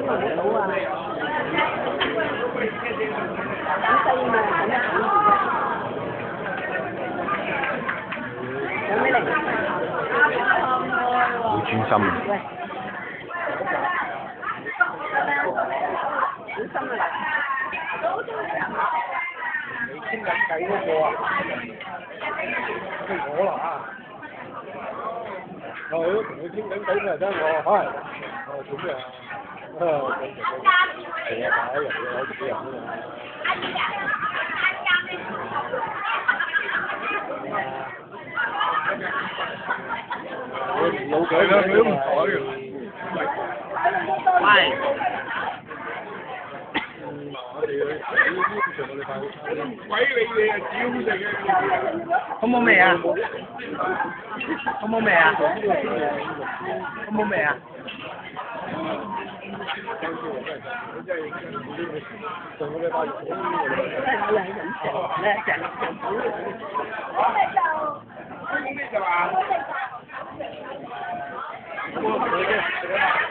到啊！好細嘛，咁樣睇住啫。有咩嚟？好專心啊！喂，小心啊！你傾緊偈嗰個啊？係我啦啊！係咯，同佢傾緊偈咪得我，係。做咩啊？係啊，打人嘅有幾人啊嘛？老鬼啦，佢都唔睬嘅。喂。鬼你哋啊，屌你嘅！好冇味啊？好冇味啊？好冇味啊？我兩人食咧，成日我哋就。